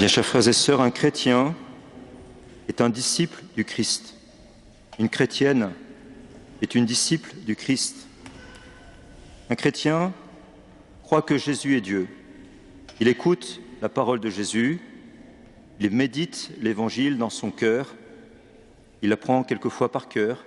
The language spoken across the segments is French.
Bien, chers frères et sœurs, un chrétien est un disciple du Christ. Une chrétienne est une disciple du Christ. Un chrétien croit que Jésus est Dieu. Il écoute la parole de Jésus, il médite l'Évangile dans son cœur, il l'apprend quelquefois par cœur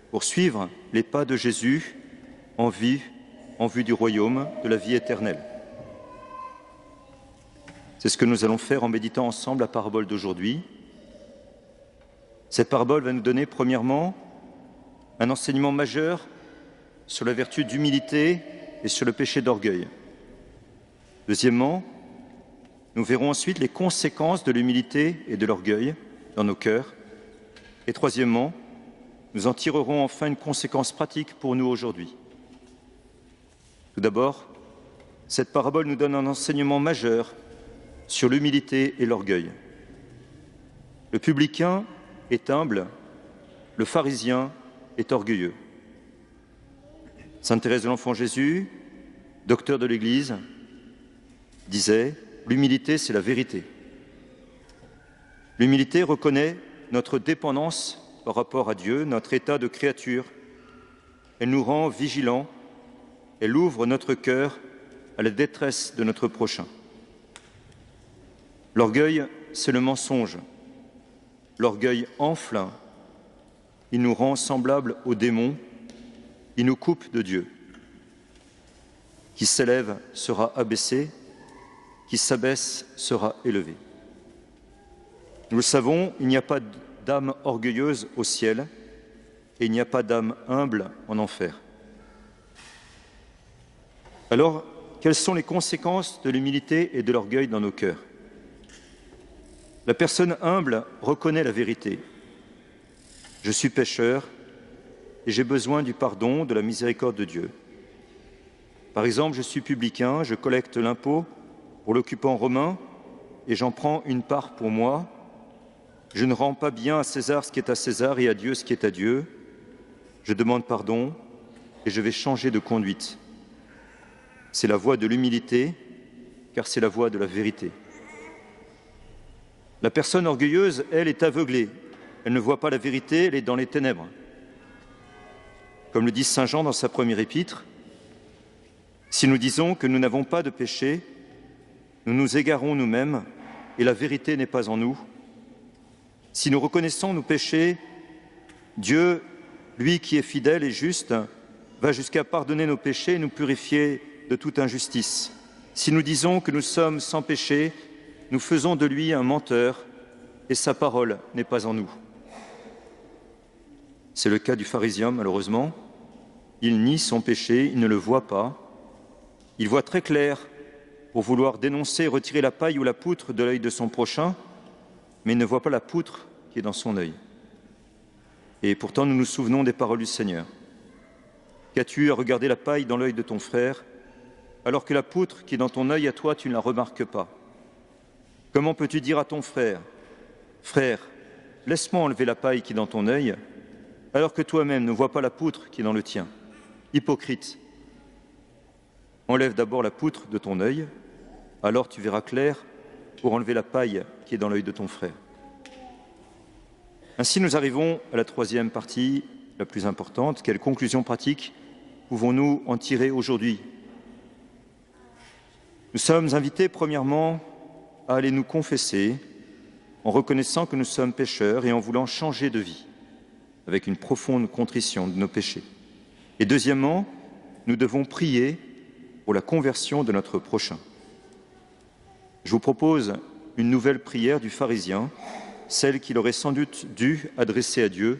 pour suivre les pas de Jésus en vue du royaume de la vie éternelle. C'est ce que nous allons faire en méditant ensemble la parabole d'aujourd'hui. Cette parabole va nous donner premièrement un enseignement majeur sur la vertu d'humilité et sur le péché d'orgueil. Deuxièmement, nous verrons ensuite les conséquences de l'humilité et de l'orgueil dans nos cœurs. Et troisièmement, nous en tirerons enfin une conséquence pratique pour nous aujourd'hui. Tout d'abord, cette parabole nous donne un enseignement majeur sur l'humilité et l'orgueil. Le publicain est humble, le pharisien est orgueilleux. Sainte Thérèse de l'Enfant Jésus, docteur de l'Église, disait « L'humilité, c'est la vérité ». L'humilité reconnaît notre dépendance par rapport à Dieu, notre état de créature. Elle nous rend vigilants, elle ouvre notre cœur à la détresse de notre prochain. L'orgueil, c'est le mensonge. L'orgueil enfle, il nous rend semblables aux démons, il nous coupe de Dieu. Qui s'élève sera abaissé, qui s'abaisse sera élevé. Nous le savons, il n'y a pas d'âme orgueilleuse au ciel et il n'y a pas d'âme humble en enfer. Alors, quelles sont les conséquences de l'humilité et de l'orgueil dans nos cœurs ? La personne humble reconnaît la vérité. Je suis pécheur et j'ai besoin du pardon, de la miséricorde de Dieu. Par exemple, je suis publicain, je collecte l'impôt pour l'occupant romain et j'en prends une part pour moi. Je ne rends pas bien à César ce qui est à César et à Dieu ce qui est à Dieu. Je demande pardon et je vais changer de conduite. C'est la voie de l'humilité, car c'est la voie de la vérité. La personne orgueilleuse, elle, est aveuglée. Elle ne voit pas la vérité, elle est dans les ténèbres. Comme le dit saint Jean dans sa première épître, si nous disons que nous n'avons pas de péché, nous nous égarons nous-mêmes et la vérité n'est pas en nous. Si nous reconnaissons nos péchés, Dieu, lui qui est fidèle et juste, va jusqu'à pardonner nos péchés et nous purifier de toute injustice. Si nous disons que nous sommes sans péché, nous faisons de lui un menteur et sa parole n'est pas en nous. C'est le cas du pharisien, malheureusement. Il nie son péché, il ne le voit pas. Il voit très clair pour vouloir dénoncer et retirer la paille ou la poutre de l'œil de son prochain, mais il ne voit pas la poutre qui est dans son œil. Et pourtant, nous nous souvenons des paroles du Seigneur. Qu'as-tu à regarder la paille dans l'œil de ton frère, alors que la poutre qui est dans ton œil à toi, tu ne la remarques pas ? Comment peux-tu dire à ton frère, « Frère, laisse-moi enlever la paille qui est dans ton œil, alors que toi-même ne vois pas la poutre qui est dans le tien ?» Hypocrite, enlève d'abord la poutre de ton œil, alors tu verras clair pour enlever la paille qui est dans l'œil de ton frère. Ainsi, nous arrivons à la troisième partie, la plus importante. Quelles conclusions pratiques pouvons-nous en tirer aujourd'hui ? Nous sommes invités, premièrement, à aller nous confesser en reconnaissant que nous sommes pécheurs et en voulant changer de vie, avec une profonde contrition de nos péchés. Et deuxièmement, nous devons prier pour la conversion de notre prochain. Je vous propose une nouvelle prière du pharisien, celle qu'il aurait sans doute dû adresser à Dieu,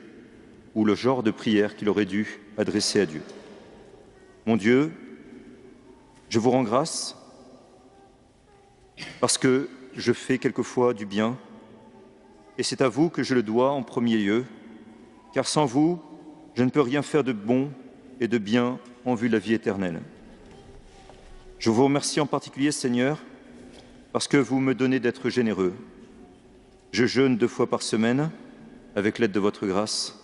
ou le genre de prière qu'il aurait dû adresser à Dieu. Mon Dieu, je vous rends grâce parce que je fais quelquefois du bien, et c'est à vous que je le dois en premier lieu, car sans vous, je ne peux rien faire de bon et de bien en vue de la vie éternelle. Je vous remercie en particulier, Seigneur, parce que vous me donnez d'être généreux. Je jeûne 2 fois par semaine, avec l'aide de votre grâce,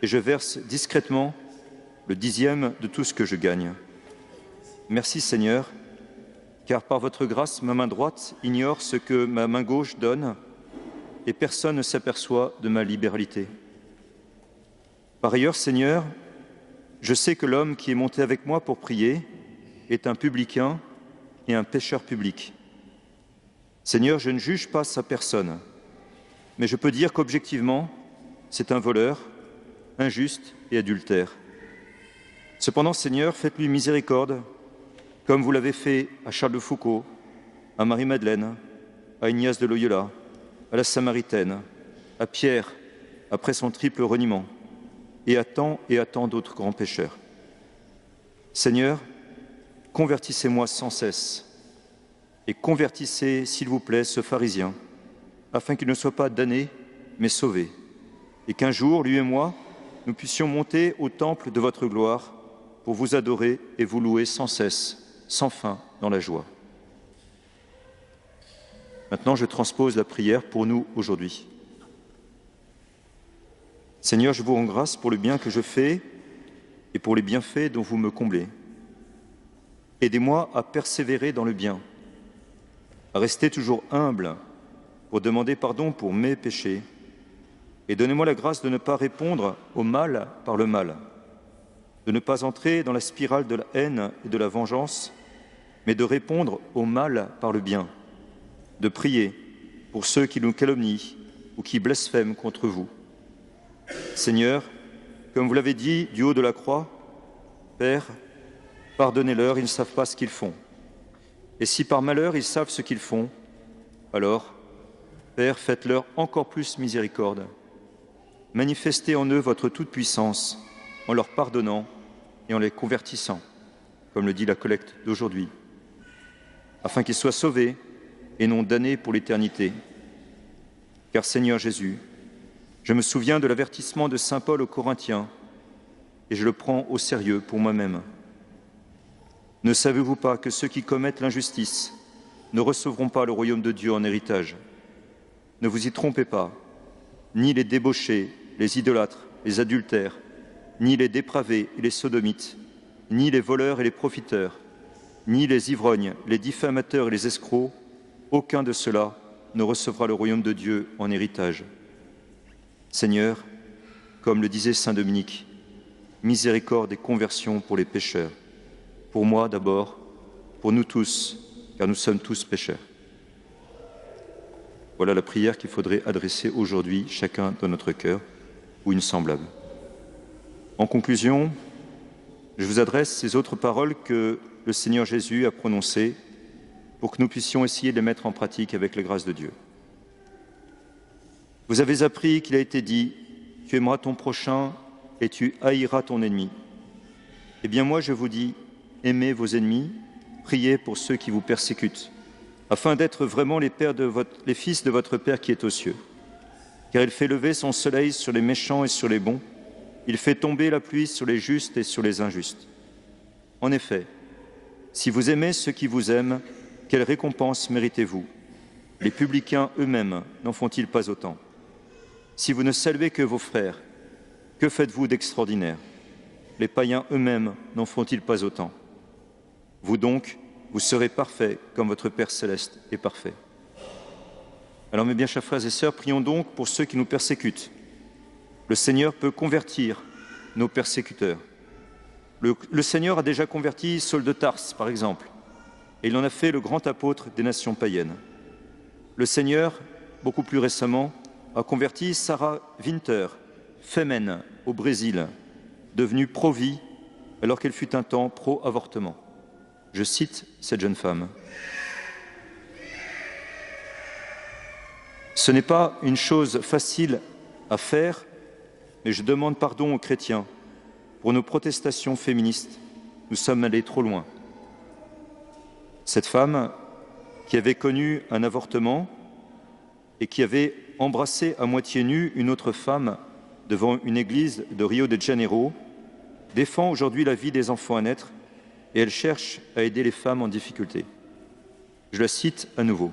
et je verse discrètement le 10e de tout ce que je gagne. Merci, Seigneur, car par votre grâce, ma main droite ignore ce que ma main gauche donne, et personne ne s'aperçoit de ma libéralité. Par ailleurs, Seigneur, je sais que l'homme qui est monté avec moi pour prier est un publicain et un pécheur public. Seigneur, je ne juge pas sa personne, mais je peux dire qu'objectivement, c'est un voleur, injuste et adultère. Cependant, Seigneur, faites-lui miséricorde, comme vous l'avez fait à Charles de Foucauld, à Marie-Madeleine, à Ignace de Loyola, à la Samaritaine, à Pierre, après son triple reniement, et à tant d'autres grands pécheurs. Seigneur, convertissez-moi sans cesse, et convertissez, s'il vous plaît, ce pharisien, afin qu'il ne soit pas damné, mais sauvé, et qu'un jour, lui et moi, nous puissions monter au temple de votre gloire pour vous adorer et vous louer sans cesse, sans fin, dans la joie. Maintenant, je transpose la prière pour nous aujourd'hui. Seigneur, je vous rends grâce pour le bien que je fais et pour les bienfaits dont vous me comblez. Aidez-moi à persévérer dans le bien, à rester toujours humble pour demander pardon pour mes péchés, et donnez-moi la grâce de ne pas répondre au mal par le mal, de ne pas entrer dans la spirale de la haine et de la vengeance, mais de répondre au mal par le bien, de prier pour ceux qui nous calomnient ou qui blasphèment contre vous. Seigneur, comme vous l'avez dit du haut de la croix, Père, pardonnez-leur, ils ne savent pas ce qu'ils font. Et si par malheur ils savent ce qu'ils font, alors, Père, faites-leur encore plus miséricorde. Manifestez en eux votre toute-puissance en leur pardonnant et en les convertissant, comme le dit la collecte d'aujourd'hui, afin qu'ils soient sauvés et non damnés pour l'éternité. Car Seigneur Jésus, je me souviens de l'avertissement de saint Paul aux Corinthiens et je le prends au sérieux pour moi-même. Ne savez-vous pas que ceux qui commettent l'injustice ne recevront pas le royaume de Dieu en héritage? Ne vous y trompez pas, ni les débauchés, les idolâtres, les adultères, ni les dépravés et les sodomites, ni les voleurs et les profiteurs, ni les ivrognes, les diffamateurs et les escrocs, aucun de ceux-là ne recevra le royaume de Dieu en héritage. Seigneur, comme le disait saint Dominique, miséricorde et conversion pour les pécheurs, pour moi d'abord, pour nous tous, car nous sommes tous pécheurs. Voilà la prière qu'il faudrait adresser aujourd'hui, chacun dans notre cœur, ou une semblable. En conclusion, je vous adresse ces autres paroles que le Seigneur Jésus a prononcées pour que nous puissions essayer de les mettre en pratique avec la grâce de Dieu. Vous avez appris qu'il a été dit « Tu aimeras ton prochain et tu haïras ton ennemi ». Eh bien moi je vous dis, aimez vos ennemis, priez pour ceux qui vous persécutent, afin d'être vraiment les fils de votre Père qui est aux cieux. Car il fait lever son soleil sur les méchants et sur les bons, il fait tomber la pluie sur les justes et sur les injustes. En effet, si vous aimez ceux qui vous aiment, quelle récompense méritez-vous? Les publicains eux-mêmes n'en font-ils pas autant? Si vous ne saluez que vos frères, que faites-vous d'extraordinaire? Les païens eux-mêmes n'en font-ils pas autant? Vous donc, vous serez parfaits comme votre Père céleste est parfait. Alors mes bien chers frères et sœurs, prions donc pour ceux qui nous persécutent. Le Seigneur peut convertir nos persécuteurs. Le Seigneur a déjà converti Saul de Tarse, par exemple, et il en a fait le grand apôtre des nations païennes. Le Seigneur, beaucoup plus récemment, a converti Sarah Winter, fémène au Brésil, devenue pro-vie alors qu'elle fut un temps pro-avortement. Je cite cette jeune femme. Ce n'est pas une chose facile à faire, mais je demande pardon aux chrétiens pour nos protestations féministes. Nous sommes allés trop loin. Cette femme qui avait connu un avortement et qui avait embrassé à moitié nue une autre femme devant une église de Rio de Janeiro défend aujourd'hui la vie des enfants à naître et elle cherche à aider les femmes en difficulté. Je la cite à nouveau.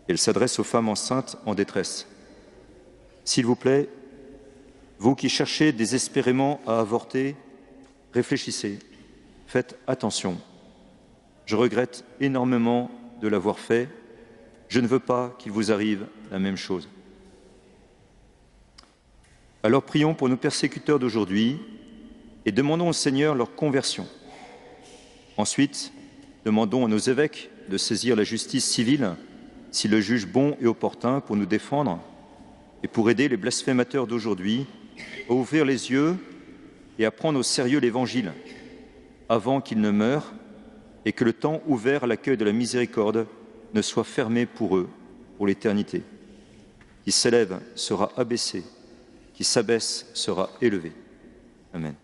Elle s'adresse aux femmes enceintes en détresse. S'il vous plaît, vous qui cherchez désespérément à avorter, réfléchissez, faites attention. Je regrette énormément de l'avoir fait. Je ne veux pas qu'il vous arrive la même chose. Alors prions pour nos persécuteurs d'aujourd'hui et demandons au Seigneur leur conversion. Ensuite, demandons à nos évêques de saisir la justice civile s'ils le jugent bon et opportun pour nous défendre et pour aider les blasphémateurs d'aujourd'hui à ouvrir les yeux et à prendre au sérieux l'Évangile avant qu'ils ne meurent et que le temps ouvert à l'accueil de la miséricorde ne soit fermé pour eux pour l'éternité. Qui s'élève sera abaissé, qui s'abaisse sera élevé. Amen.